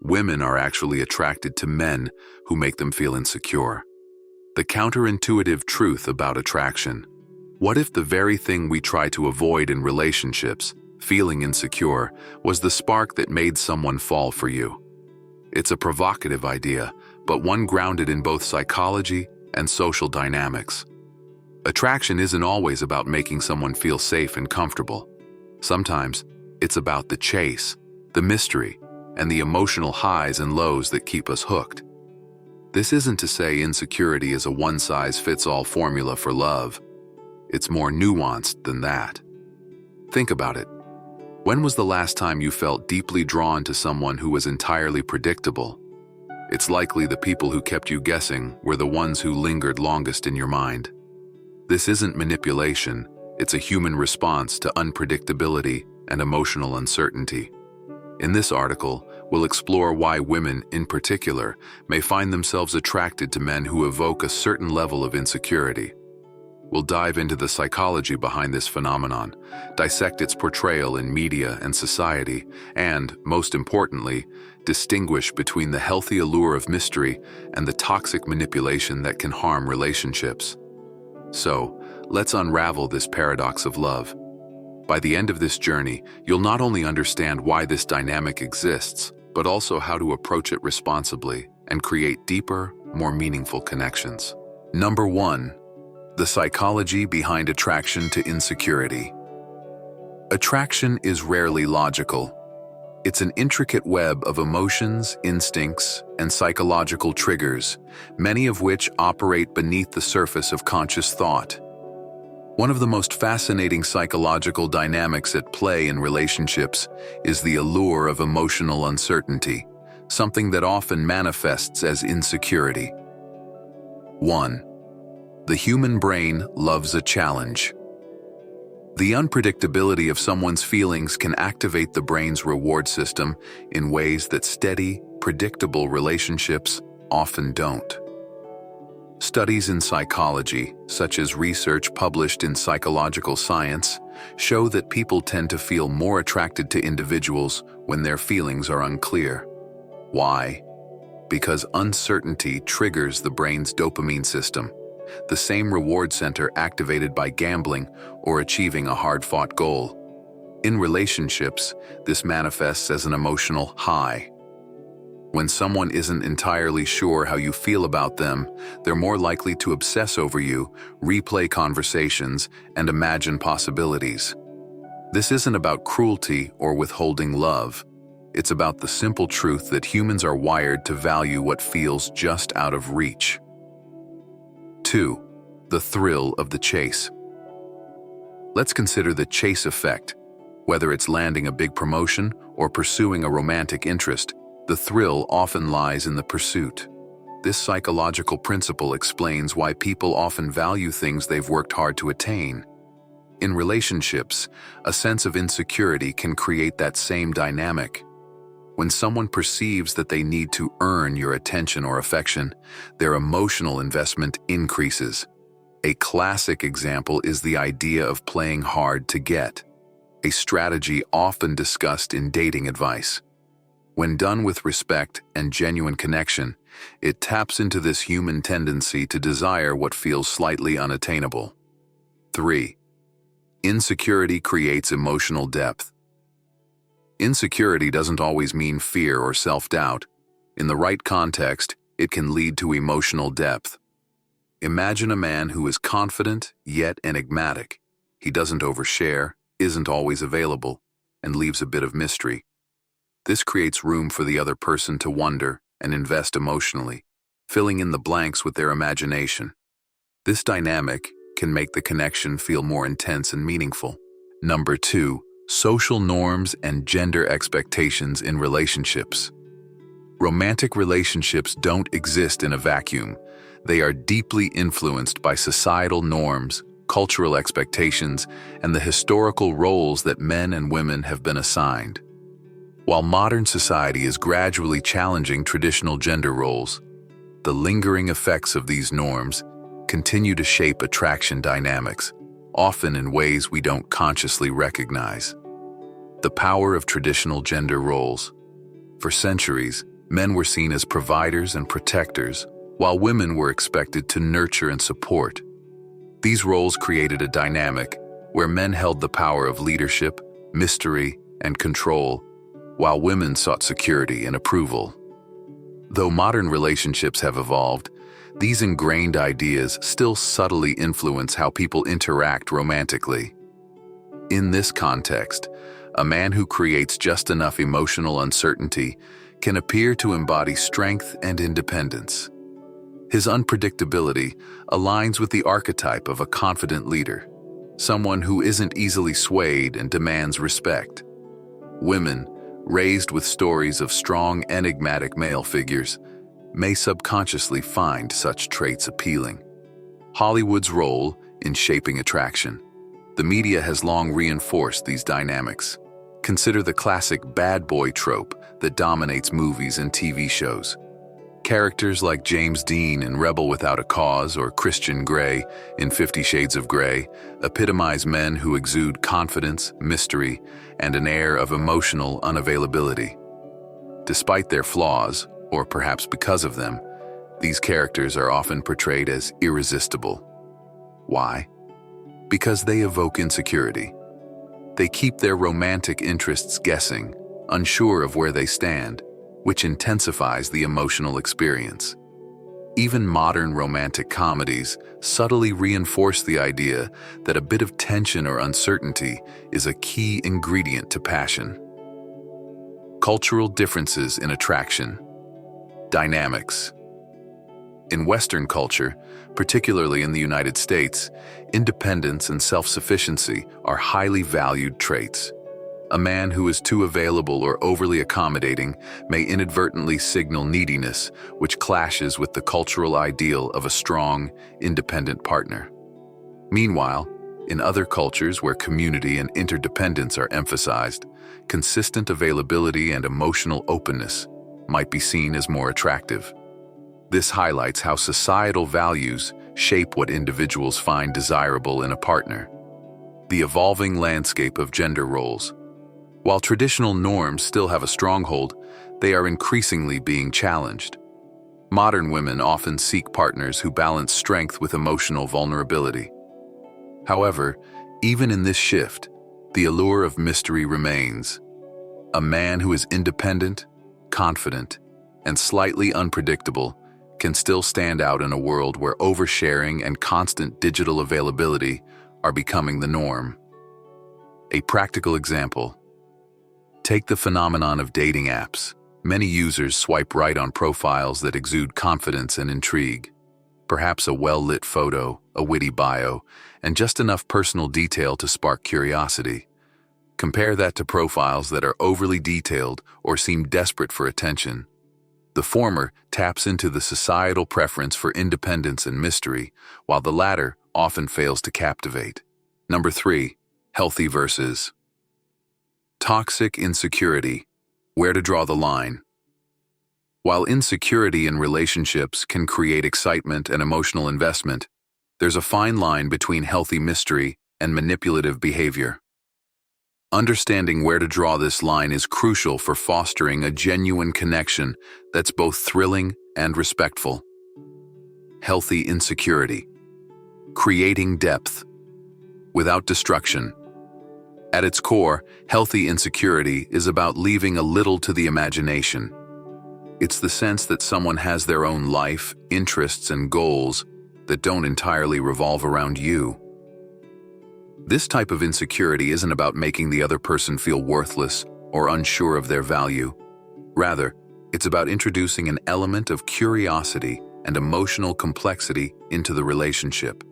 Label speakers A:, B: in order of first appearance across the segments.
A: women are actually attracted to men who make them feel insecure. The counterintuitive truth about attraction. What if the very thing we try to avoid in relationships, feeling insecure, was the spark that made someone fall for you? It's a provocative idea, but one grounded in both psychology and social dynamics. Attraction isn't always about making someone feel safe and comfortable. Sometimes it's about the chase, the mystery, and the emotional highs and lows that keep us hooked. This isn't to say insecurity is a one-size-fits-all formula for love. It's more nuanced than that. Think about it. When was the last time you felt deeply drawn to someone who was entirely predictable? It's likely the people who kept you guessing were the ones who lingered longest in your mind. This isn't manipulation, it's a human response to unpredictability and emotional uncertainty. In this article, we'll explore why women, in particular, may find themselves attracted to men who evoke a certain level of insecurity. We'll dive into the psychology behind this phenomenon, dissect its portrayal in media and society, and, most importantly, distinguish between the healthy allure of mystery and the toxic manipulation that can harm relationships. So, let's unravel this paradox of love. By the end of this journey, you'll not only understand why this dynamic exists, but also how to approach it responsibly and create deeper, more meaningful connections. Number 1. The psychology behind attraction to insecurity. Attraction is rarely logical. It's an intricate web of emotions, instincts, and psychological triggers, many of which operate beneath the surface of conscious thought. One of the most fascinating psychological dynamics at play in relationships is the allure of emotional uncertainty, something that often manifests as insecurity. 1. The human brain loves a challenge. The unpredictability of someone's feelings can activate the brain's reward system in ways that steady, predictable relationships often don't. Studies in psychology, such as research published in Psychological Science, show that people tend to feel more attracted to individuals when their feelings are unclear. Why? Because uncertainty triggers the brain's dopamine system, the same reward center activated by gambling or achieving a hard-fought goal. In relationships, this manifests as an emotional high. When someone isn't entirely sure how you feel about them, they're more likely to obsess over you, replay conversations, and imagine possibilities. This isn't about cruelty or withholding love. It's about the simple truth that humans are wired to value what feels just out of reach. 2. The thrill of the chase. Let's consider the chase effect. Whether it's landing a big promotion or pursuing a romantic interest, the thrill often lies in the pursuit. This psychological principle explains why people often value things they've worked hard to attain. In relationships, a sense of insecurity can create that same dynamic. When someone perceives that they need to earn your attention or affection, their emotional investment increases. A classic example is the idea of playing hard to get, a strategy often discussed in dating advice. When done with respect and genuine connection, it taps into this human tendency to desire what feels slightly unattainable. 3. Insecurity creates emotional depth. Insecurity doesn't always mean fear or self-doubt. In the right context, it can lead to emotional depth. Imagine a man who is confident yet enigmatic. He doesn't overshare, isn't always available, and leaves a bit of mystery. This creates room for the other person to wonder and invest emotionally, filling in the blanks with their imagination. This dynamic can make the connection feel more intense and meaningful. Number 2. Social norms and gender expectations in relationships. Romantic relationships don't exist in a vacuum. They are deeply influenced by societal norms, cultural expectations, and the historical roles that men and women have been assigned. While modern society is gradually challenging traditional gender roles, the lingering effects of these norms continue to shape attraction dynamics, often in ways we don't consciously recognize. The power of traditional gender roles. For centuries, Men were seen as providers and protectors, while women were expected to nurture and support. These roles created a dynamic where men held the power of leadership, mystery, and control, while women sought security and approval. Though modern relationships have evolved, these ingrained ideas still subtly influence how people interact romantically. In this context, a man who creates just enough emotional uncertainty can appear to embody strength and independence. His unpredictability aligns with the archetype of a confident leader, someone who isn't easily swayed and demands respect. Women, raised with stories of strong, enigmatic male figures, may subconsciously find such traits appealing. Hollywood's role in shaping attraction. The media has long reinforced these dynamics. Consider the classic bad boy trope that dominates movies and TV shows. Characters like James Dean in Rebel Without a Cause or Christian Grey in 50 Shades of Grey epitomize men who exude confidence, mystery, and an air of emotional unavailability. Despite their flaws, or perhaps because of them, these characters are often portrayed as irresistible. Why? Because they evoke insecurity. They keep their romantic interests guessing, unsure of where they stand, which intensifies the emotional experience. Even modern romantic comedies subtly reinforce the idea that a bit of tension or uncertainty is a key ingredient to passion. Cultural differences in attraction. Dynamics. In Western culture, particularly in the United States, independence and self-sufficiency are highly valued traits. A man who is too available or overly accommodating may inadvertently signal neediness, which clashes with the cultural ideal of a strong, independent partner. Meanwhile, in other cultures where community and interdependence are emphasized, consistent availability and emotional openness might be seen as more attractive. This highlights how societal values shape what individuals find desirable in a partner. The evolving landscape of gender roles. While traditional norms still have a stronghold, they are increasingly being challenged. Modern women often seek partners who balance strength with emotional vulnerability. However, even in this shift, the allure of mystery remains. A man who is independent, confident, and slightly unpredictable can still stand out in a world where oversharing and constant digital availability are becoming the norm. A practical example. Take the phenomenon of dating apps. Many users swipe right on profiles that exude confidence and intrigue. Perhaps a well-lit photo, a witty bio, and just enough personal detail to spark curiosity. Compare that to profiles that are overly detailed or seem desperate for attention. The former taps into the societal preference for independence and mystery, while the latter often fails to captivate. Number 3, healthy versus toxic insecurity. Where to draw the line? While insecurity in relationships can create excitement and emotional investment, there's a fine line between healthy mystery and manipulative behavior. Understanding where to draw this line is crucial for fostering a genuine connection that's both thrilling and respectful. Healthy insecurity. Creating depth without destruction. At its core, healthy insecurity is about leaving a little to the imagination. It's the sense that someone has their own life, interests, and goals that don't entirely revolve around you. This type of insecurity isn't about making the other person feel worthless or unsure of their value. Rather, it's about introducing an element of curiosity and emotional complexity into the relationship.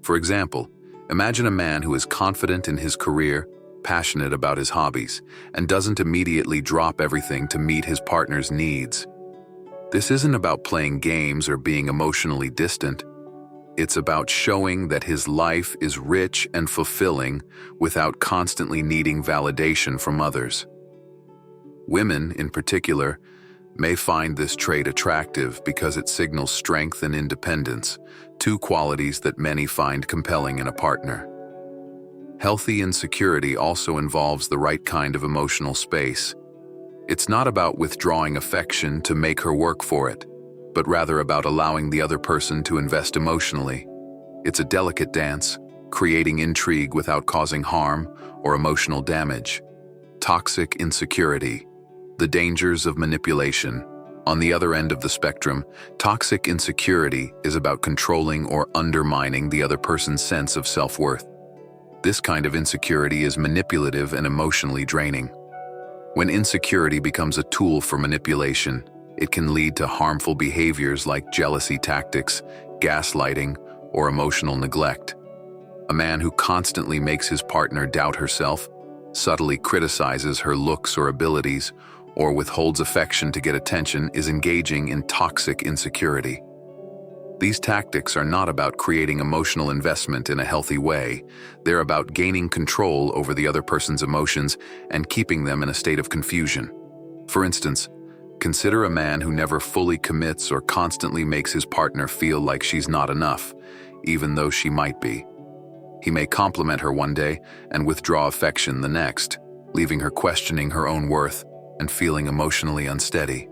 A: For example, imagine a man who is confident in his career, passionate about his hobbies, and doesn't immediately drop everything to meet his partner's needs. This isn't about playing games or being emotionally distant. It's about showing that his life is rich and fulfilling without constantly needing validation from others. Women, in particular, may find this trait attractive because it signals strength and independence, two qualities that many find compelling in a partner. Healthy insecurity also involves the right kind of emotional space. It's not about withdrawing affection to make her work for it, but rather about allowing the other person to invest emotionally. It's a delicate dance, creating intrigue without causing harm or emotional damage. Toxic insecurity. The dangers of manipulation. On the other end of the spectrum, toxic insecurity is about controlling or undermining the other person's sense of self-worth. This kind of insecurity is manipulative and emotionally draining. When insecurity becomes a tool for manipulation, it can lead to harmful behaviors like jealousy tactics, gaslighting, or emotional neglect. A man who constantly makes his partner doubt herself, subtly criticizes her looks or abilities, or withholds affection to get attention is engaging in toxic insecurity. These tactics are not about creating emotional investment in a healthy way. They're about gaining control over the other person's emotions and keeping them in a state of confusion. For instance, consider a man who never fully commits or constantly makes his partner feel like she's not enough, even though she might be. He may compliment her one day and withdraw affection the next, leaving her questioning her own worth and feeling emotionally unsteady.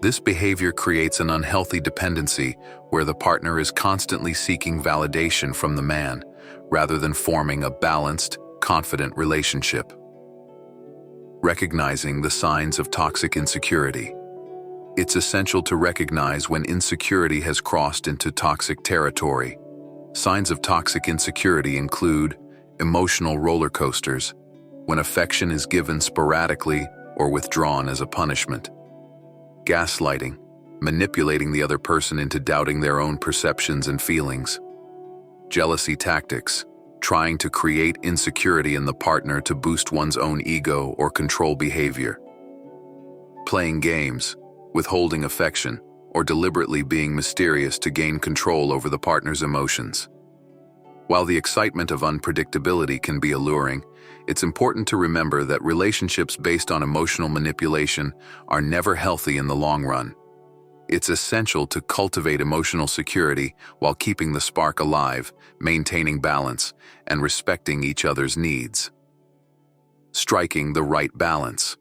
A: This behavior creates an unhealthy dependency where the partner is constantly seeking validation from the man, rather than forming a balanced, confident relationship. Recognizing the signs of toxic insecurity. It's essential to recognize when insecurity has crossed into toxic territory. Signs of toxic insecurity include emotional roller coasters, when affection is given sporadically or withdrawn as a punishment. Gaslighting, manipulating the other person into doubting their own perceptions and feelings. Jealousy tactics, trying to create insecurity in the partner to boost one's own ego or control behavior. Playing games, withholding affection, or deliberately being mysterious to gain control over the partner's emotions. While the excitement of unpredictability can be alluring, it's important to remember that relationships based on emotional manipulation are never healthy in the long run. It's essential to cultivate emotional security while keeping the spark alive, maintaining balance, and respecting each other's needs. Striking the right balance.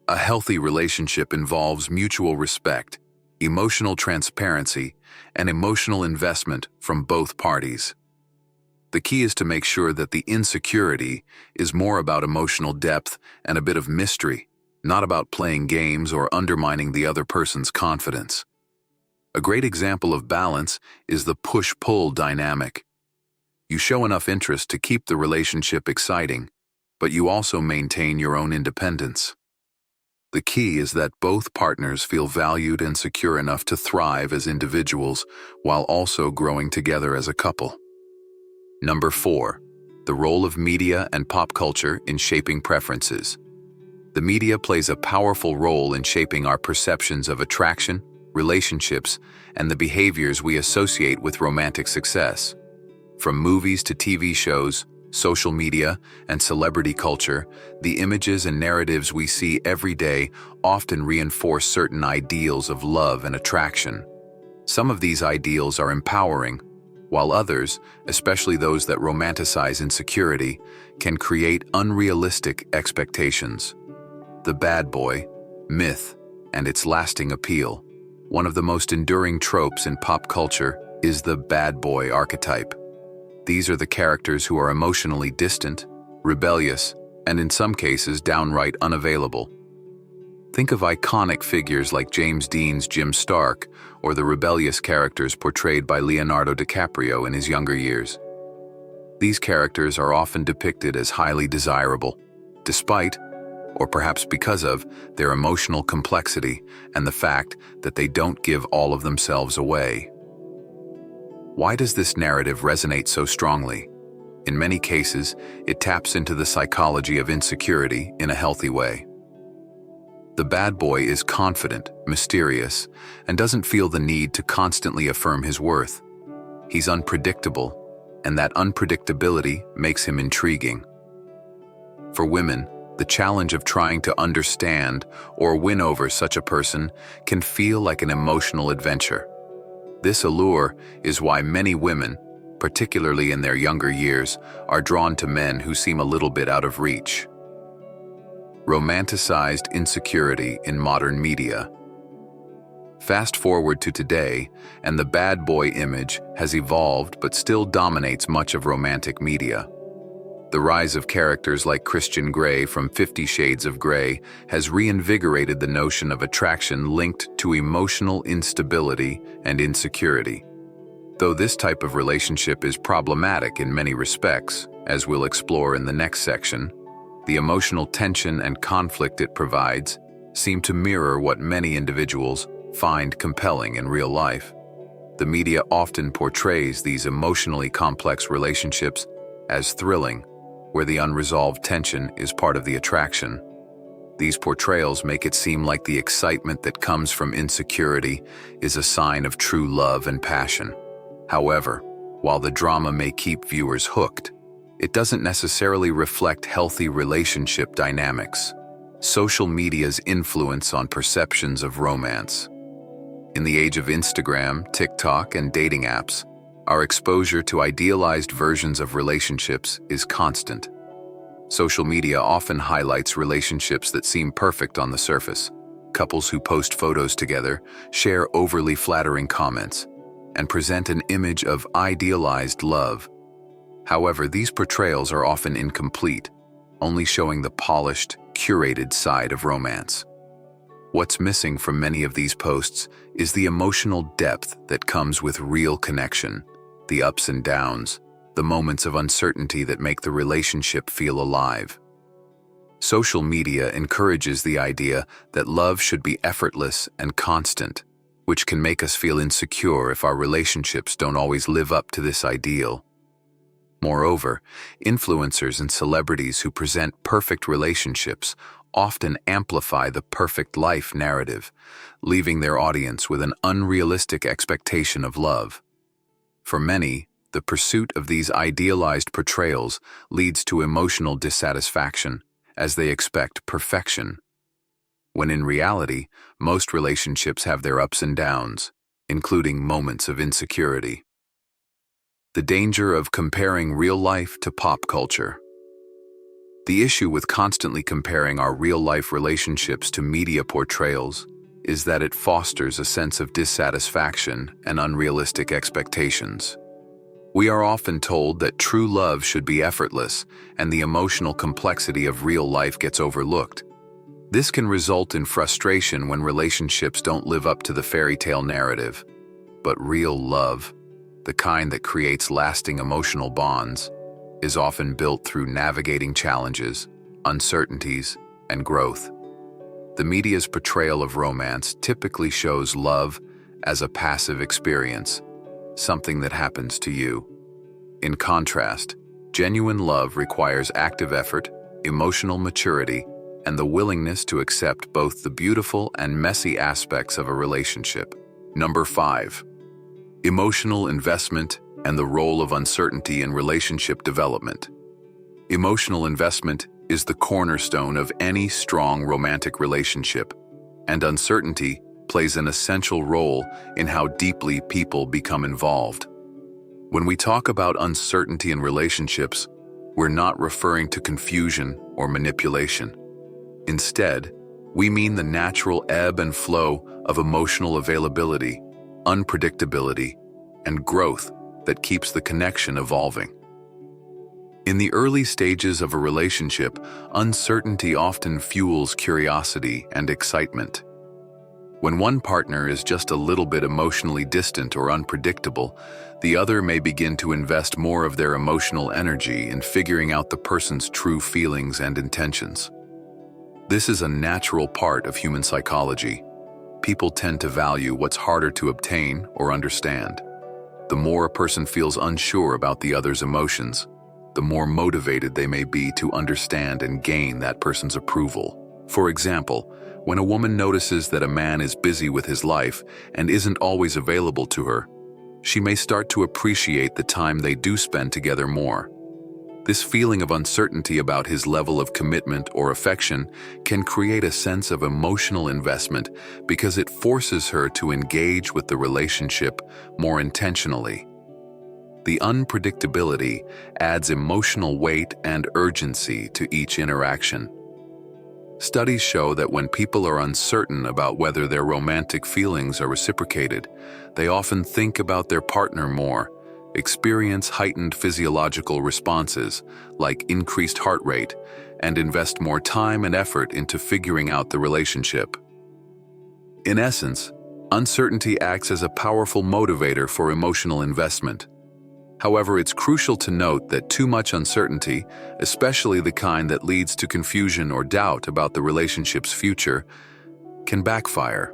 A: A healthy relationship involves mutual respect, emotional transparency, and emotional investment from both parties. The key is to make sure that the insecurity is more about emotional depth and a bit of mystery, not about playing games or undermining the other person's confidence. A great example of balance is the push-pull dynamic. You show enough interest to keep the relationship exciting, but you also maintain your own independence. The key is that both partners feel valued and secure enough to thrive as individuals while also growing together as a couple. Number 4, the role of media and pop culture in shaping preferences. The media plays a powerful role in shaping our perceptions of attraction, relationships, and the behaviors we associate with romantic success. From movies to TV shows, social media, and celebrity culture, the images and narratives we see every day often reinforce certain ideals of love and attraction. Some of these ideals are empowering, while others, especially those that romanticize insecurity, can create unrealistic expectations. The bad boy, myth, and its lasting appeal. One of the most enduring tropes in pop culture is the bad boy archetype. These are the characters who are emotionally distant, rebellious, and in some cases downright unavailable. Think of iconic figures like James Dean's Jim Stark or the rebellious characters portrayed by Leonardo DiCaprio in his younger years. These characters are often depicted as highly desirable, despite, or perhaps because of, their emotional complexity and the fact that they don't give all of themselves away. Why does this narrative resonate so strongly? In many cases, it taps into the psychology of insecurity in a healthy way. The bad boy is confident, mysterious, and doesn't feel the need to constantly affirm his worth. He's unpredictable, and that unpredictability makes him intriguing. For women, the challenge of trying to understand or win over such a person can feel like an emotional adventure. This allure is why many women, particularly in their younger years, are drawn to men who seem a little bit out of reach. Romanticized insecurity in modern media. Fast forward to today, and the bad boy image has evolved but still dominates much of romantic media. The rise of characters like Christian Grey from 50 Shades of Grey has reinvigorated the notion of attraction linked to emotional instability and insecurity. Though this type of relationship is problematic in many respects, as we'll explore in the next section, the emotional tension and conflict it provides seem to mirror what many individuals find compelling in real life. The media often portrays these emotionally complex relationships as thrilling, where the unresolved tension is part of the attraction. These portrayals make it seem like the excitement that comes from insecurity is a sign of true love and passion. However, while the drama may keep viewers hooked, it doesn't necessarily reflect healthy relationship dynamics. Social media's influence on perceptions of romance. In the age of Instagram, TikTok, and dating apps, our exposure to idealized versions of relationships is constant. Social media often highlights relationships that seem perfect on the surface. Couples who post photos together, share overly flattering comments, and present an image of idealized love. However, these portrayals are often incomplete, only showing the polished, curated side of romance. What's missing from many of these posts is the emotional depth that comes with real connection, the ups and downs, the moments of uncertainty that make the relationship feel alive. Social media encourages the idea that love should be effortless and constant, which can make us feel insecure if our relationships don't always live up to this ideal. Moreover, influencers and celebrities who present perfect relationships often amplify the perfect life narrative, leaving their audience with an unrealistic expectation of love. For many, the pursuit of these idealized portrayals leads to emotional dissatisfaction, as they expect perfection. When in reality, most relationships have their ups and downs, including moments of insecurity. The danger of comparing real life to pop culture. The issue with constantly comparing our real-life relationships to media portrayals is that it fosters a sense of dissatisfaction and unrealistic expectations. We are often told that true love should be effortless, and the emotional complexity of real life gets overlooked. This can result in frustration when relationships don't live up to the fairy tale narrative. But real love, the kind that creates lasting emotional bonds, is often built through navigating challenges, uncertainties, and growth. The media's portrayal of romance typically shows love as a passive experience, something that happens to you. In contrast, genuine love requires active effort, emotional maturity, and the willingness to accept both the beautiful and messy aspects of a relationship. Number 5. Emotional investment and the role of uncertainty in relationship development. Emotional investment is the cornerstone of any strong romantic relationship, and uncertainty plays an essential role in how deeply people become involved. When we talk about uncertainty in relationships, we're not referring to confusion or manipulation. Instead, we mean the natural ebb and flow of emotional availability, unpredictability, and growth that keeps the connection evolving. In the early stages of a relationship, uncertainty often fuels curiosity and excitement. When one partner is just a little bit emotionally distant or unpredictable, the other may begin to invest more of their emotional energy in figuring out the person's true feelings and intentions. This is a natural part of human psychology. People tend to value what's harder to obtain or understand. The more a person feels unsure about the other's emotions, the more motivated they may be to understand and gain that person's approval. For example, when a woman notices that a man is busy with his life and isn't always available to her, she may start to appreciate the time they do spend together more. This feeling of uncertainty about his level of commitment or affection can create a sense of emotional investment because it forces her to engage with the relationship more intentionally. The unpredictability adds emotional weight and urgency to each interaction. Studies show that when people are uncertain about whether their romantic feelings are reciprocated, they often think about their partner more, experience heightened physiological responses like increased heart rate, and invest more time and effort into figuring out the relationship. In essence, uncertainty acts as a powerful motivator for emotional investment. However, it's crucial to note that too much uncertainty, especially the kind that leads to confusion or doubt about the relationship's future, can backfire.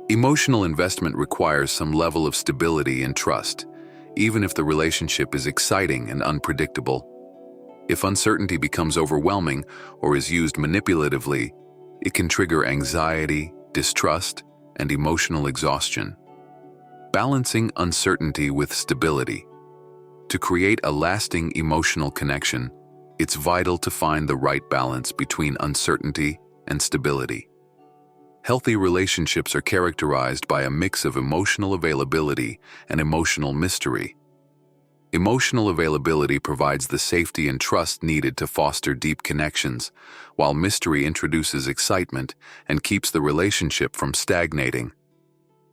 A: Emotional investment requires some level of stability and trust, even if the relationship is exciting and unpredictable. If uncertainty becomes overwhelming or is used manipulatively, it can trigger anxiety, distrust, and emotional exhaustion. Balancing uncertainty with stability. To create a lasting emotional connection, it's vital to find the right balance between uncertainty and stability. Healthy relationships are characterized by a mix of emotional availability and emotional mystery. Emotional availability provides the safety and trust needed to foster deep connections, while mystery introduces excitement and keeps the relationship from stagnating.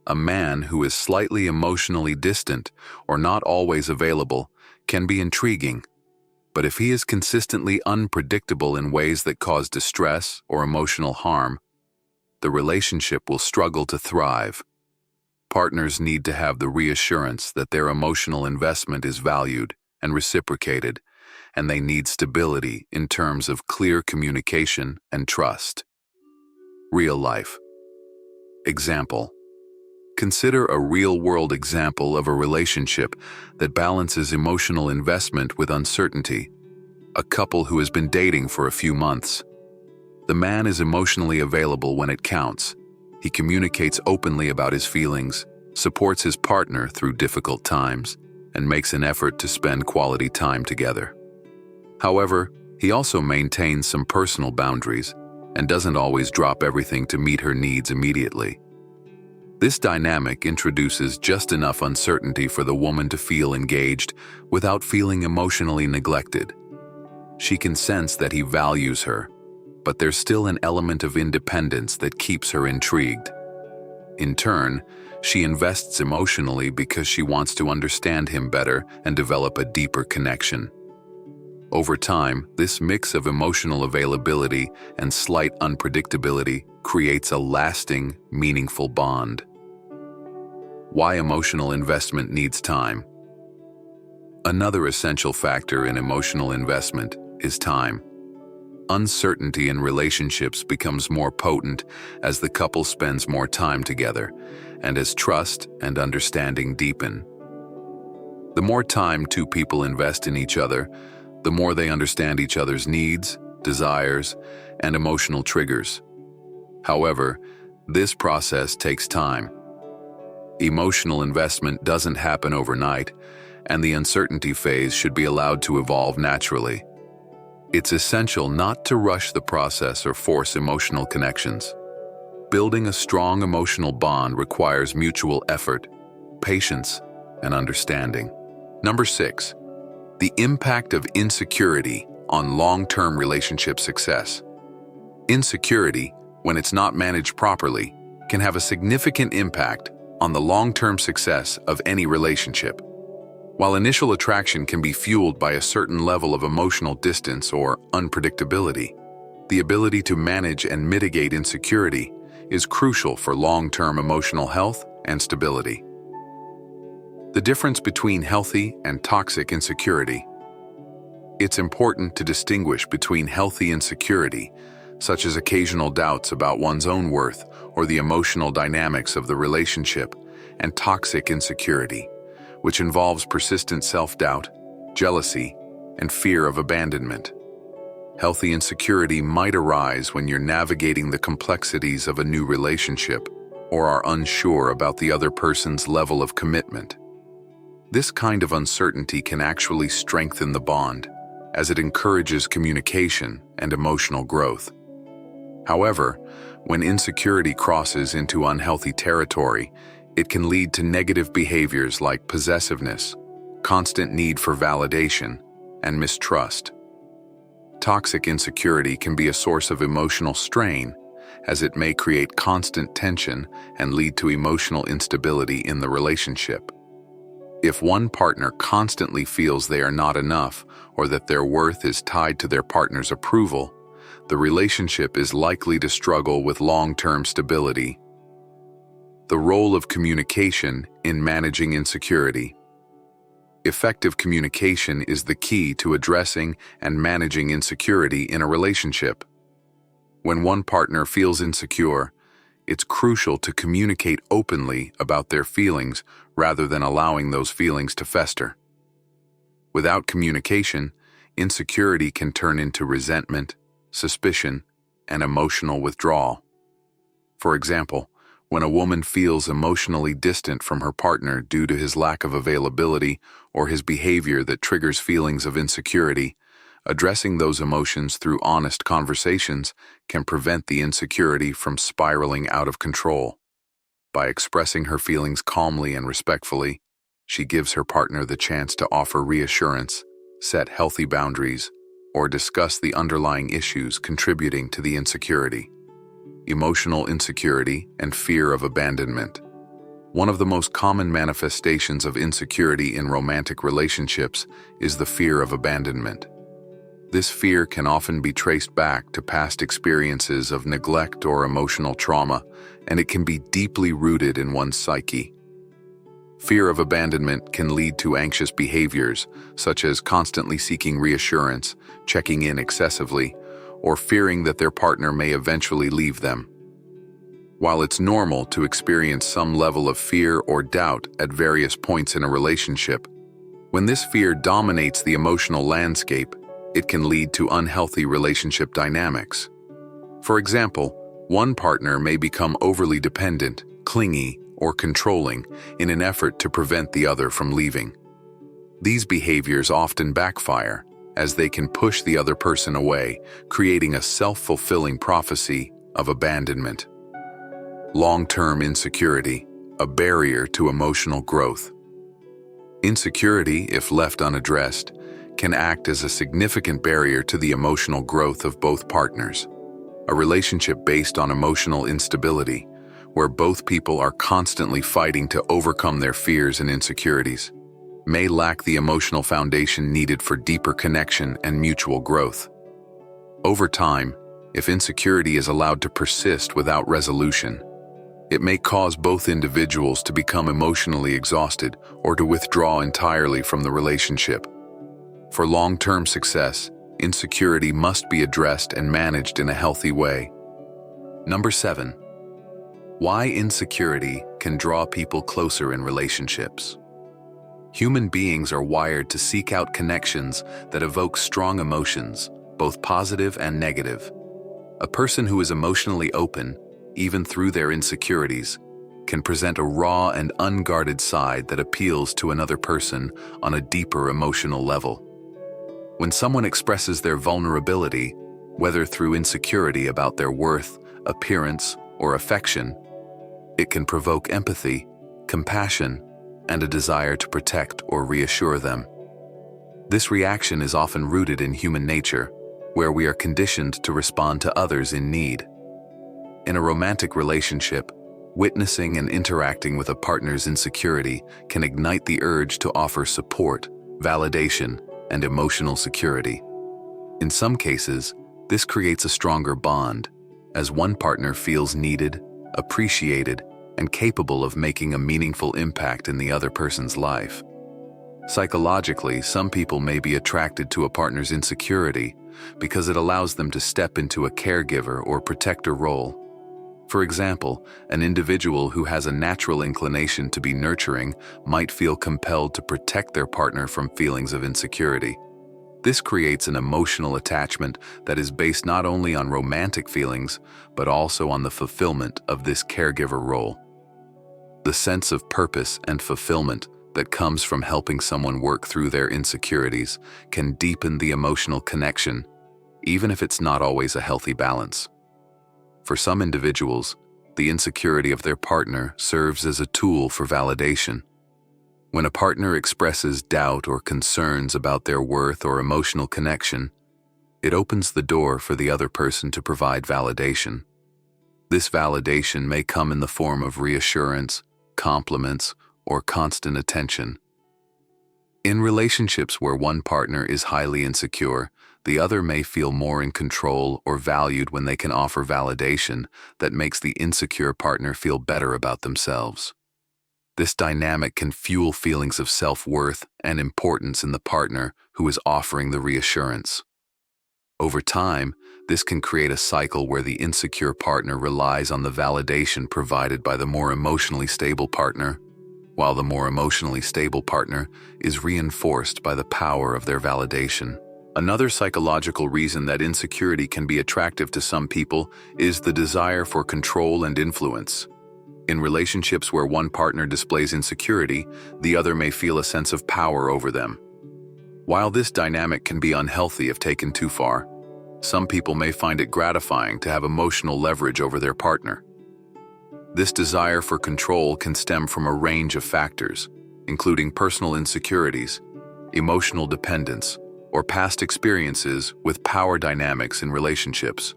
A: A man who is slightly emotionally distant or not always available can be intriguing, but if he is consistently unpredictable in ways that cause distress or emotional harm, the relationship will struggle to thrive. Partners need to have the reassurance that their emotional investment is valued and reciprocated, and they need stability in terms of clear communication and trust. Real life. Example. Consider a real-world example of a relationship that balances emotional investment with uncertainty. A couple who has been dating for a few months. The man is emotionally available when it counts. He communicates openly about his feelings, supports his partner through difficult times, and makes an effort to spend quality time together. However, he also maintains some personal boundaries and doesn't always drop everything to meet her needs immediately. This dynamic introduces just enough uncertainty for the woman to feel engaged without feeling emotionally neglected. She can sense that he values her, but there's still an element of independence that keeps her intrigued. In turn, she invests emotionally because she wants to understand him better and develop a deeper connection. Over time, this mix of emotional availability and slight unpredictability creates a lasting, meaningful bond. Why emotional investment needs time. Another essential factor in emotional investment is time. Uncertainty in relationships becomes more potent as the couple spends more time together and as trust and understanding deepen. The more time two people invest in each other, the more they understand each other's needs, desires, and emotional triggers. However, this process takes time. Emotional investment doesn't happen overnight, and the uncertainty phase should be allowed to evolve naturally. It's essential not to rush the process or force emotional connections. Building a strong emotional bond requires mutual effort, patience, and understanding. Number 6. The impact of insecurity on long-term relationship success. Insecurity, when it's not managed properly, can have a significant impact on the long-term success of any relationship. While initial attraction can be fueled by a certain level of emotional distance or unpredictability, the ability to manage and mitigate insecurity is crucial for long-term emotional health and stability. The difference between healthy and toxic insecurity. It's important to distinguish between healthy insecurity, such as occasional doubts about one's own worth or the emotional dynamics of the relationship, and toxic insecurity, which involves persistent self-doubt, jealousy, and fear of abandonment. Healthy insecurity might arise when you're navigating the complexities of a new relationship or are unsure about the other person's level of commitment. This kind of uncertainty can actually strengthen the bond, as it encourages communication and emotional growth. However, when insecurity crosses into unhealthy territory, it can lead to negative behaviors like possessiveness, constant need for validation, and mistrust. Toxic insecurity can be a source of emotional strain, as it may create constant tension and lead to emotional instability in the relationship. If one partner constantly feels they are not enough or that their worth is tied to their partner's approval, the relationship is likely to struggle with long-term stability. The role of communication in managing insecurity. Effective communication is the key to addressing and managing insecurity in a relationship. When one partner feels insecure, it's crucial to communicate openly about their feelings rather than allowing those feelings to fester. Without communication, insecurity can turn into resentment, suspicion, and emotional withdrawal. For example, when a woman feels emotionally distant from her partner due to his lack of availability or his behavior that triggers feelings of insecurity, addressing those emotions through honest conversations can prevent the insecurity from spiraling out of control. By expressing her feelings calmly and respectfully, she gives her partner the chance to offer reassurance, set healthy boundaries, or discuss the underlying issues contributing to the insecurity. Emotional insecurity and fear of abandonment. One of the most common manifestations of insecurity in romantic relationships is the fear of abandonment. This fear can often be traced back to past experiences of neglect or emotional trauma, and it can be deeply rooted in one's psyche. Fear of abandonment can lead to anxious behaviors, such as constantly seeking reassurance, checking in excessively, or fearing that their partner may eventually leave them. While it's normal to experience some level of fear or doubt at various points in a relationship, when this fear dominates the emotional landscape, it can lead to unhealthy relationship dynamics. For example, one partner may become overly dependent, clingy, or controlling in an effort to prevent the other from leaving. These behaviors often backfire, as they can push the other person away, creating a self-fulfilling prophecy of abandonment. Long-term insecurity, a barrier to emotional growth. Insecurity, if left unaddressed, can act as a significant barrier to the emotional growth of both partners. A relationship based on emotional instability, where both people are constantly fighting to overcome their fears and insecurities, may lack the emotional foundation needed for deeper connection and mutual growth. Over time, if insecurity is allowed to persist without resolution, it may cause both individuals to become emotionally exhausted or to withdraw entirely from the relationship. For long-term success, insecurity must be addressed and managed in a healthy way. Number 7. Why insecurity can draw people closer in relationships. Human beings are wired to seek out connections that evoke strong emotions, both positive and negative. A person who is emotionally open, even through their insecurities, can present a raw and unguarded side that appeals to another person on a deeper emotional level. When someone expresses their vulnerability, whether through insecurity about their worth, appearance, or affection, it can provoke empathy, compassion, and a desire to protect or reassure them. This reaction is often rooted in human nature, where we are conditioned to respond to others in need. In a romantic relationship, witnessing and interacting with a partner's insecurity can ignite the urge to offer support, validation, and emotional security. In some cases, this creates a stronger bond, as one partner feels needed, appreciated, and capable of making a meaningful impact in the other person's life. Psychologically, some people may be attracted to a partner's insecurity because it allows them to step into a caregiver or protector role. For example, an individual who has a natural inclination to be nurturing might feel compelled to protect their partner from feelings of insecurity. This creates an emotional attachment that is based not only on romantic feelings, but also on the fulfillment of this caregiver role. The sense of purpose and fulfillment that comes from helping someone work through their insecurities can deepen the emotional connection, even if it's not always a healthy balance. For some individuals, the insecurity of their partner serves as a tool for validation. When a partner expresses doubt or concerns about their worth or emotional connection, It opens the door for the other person to provide validation. This validation may come in the form of reassurance, compliments, or constant attention. In relationships where one partner is highly insecure, the other may feel more in control or valued when they can offer validation that makes the insecure partner feel better about themselves. This dynamic can fuel feelings of self-worth and importance in the partner who is offering the reassurance. Over time, this can create a cycle where the insecure partner relies on the validation provided by the more emotionally stable partner, while the more emotionally stable partner is reinforced by the power of their validation. Another psychological reason that insecurity can be attractive to some people is the desire for control and influence. In relationships where one partner displays insecurity, the other may feel a sense of power over them. While this dynamic can be unhealthy if taken too far, some people may find it gratifying to have emotional leverage over their partner. This desire for control can stem from a range of factors, including personal insecurities, emotional dependence, or past experiences with power dynamics in relationships.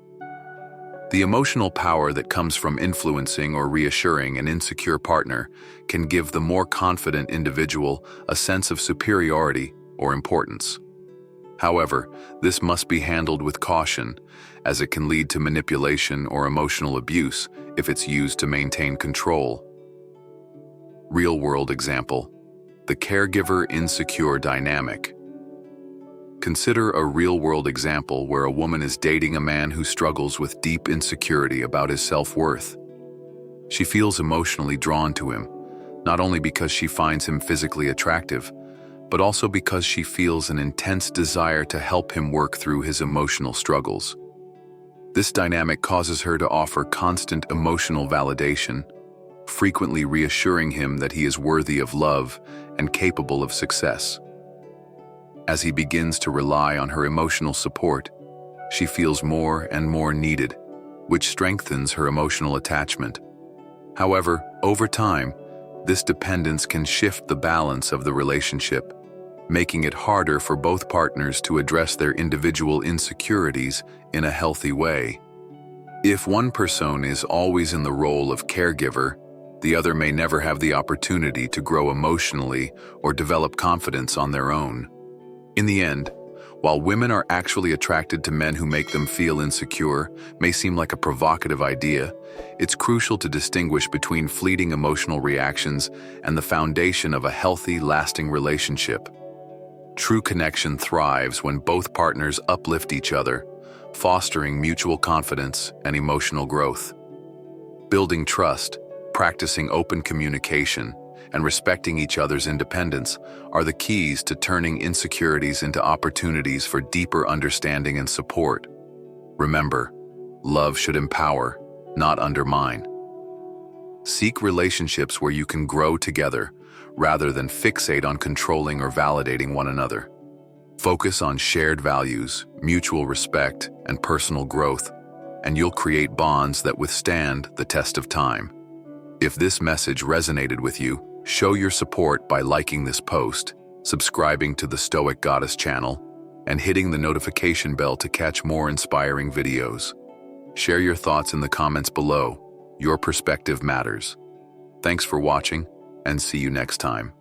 A: The emotional power that comes from influencing or reassuring an insecure partner can give the more confident individual a sense of superiority or importance. However, this must be handled with caution, as it can lead to manipulation or emotional abuse if it's used to maintain control. Real-world example: the caregiver-insecure dynamic. Consider a real-world example where a woman is dating a man who struggles with deep insecurity about his self-worth. She feels emotionally drawn to him, not only because she finds him physically attractive, but also because she feels an intense desire to help him work through his emotional struggles. This dynamic causes her to offer constant emotional validation, frequently reassuring him that he is worthy of love and capable of success. As he begins to rely on her emotional support, she feels more and more needed, which strengthens her emotional attachment. However, over time, this dependence can shift the balance of the relationship, making it harder for both partners to address their individual insecurities in a healthy way. If one person is always in the role of caregiver, the other may never have the opportunity to grow emotionally or develop confidence on their own. In the end, while women are actually attracted to men who make them feel insecure may seem like a provocative idea, it's crucial to distinguish between fleeting emotional reactions and the foundation of a healthy, lasting relationship. True connection thrives when both partners uplift each other, fostering mutual confidence and emotional growth. Building trust, practicing open communication, and respecting each other's independence are the keys to turning insecurities into opportunities for deeper understanding and support. Remember, love should empower, not undermine. Seek relationships where you can grow together, rather than fixate on controlling or validating one another. Focus on shared values, mutual respect, and personal growth, and you'll create bonds that withstand the test of time. If this message resonated with you, show your support by liking this post, subscribing to the Stoic Goddess channel, and hitting the notification bell to catch more inspiring videos. Share your thoughts in the comments below. Your perspective matters. Thanks for watching, and see you next time.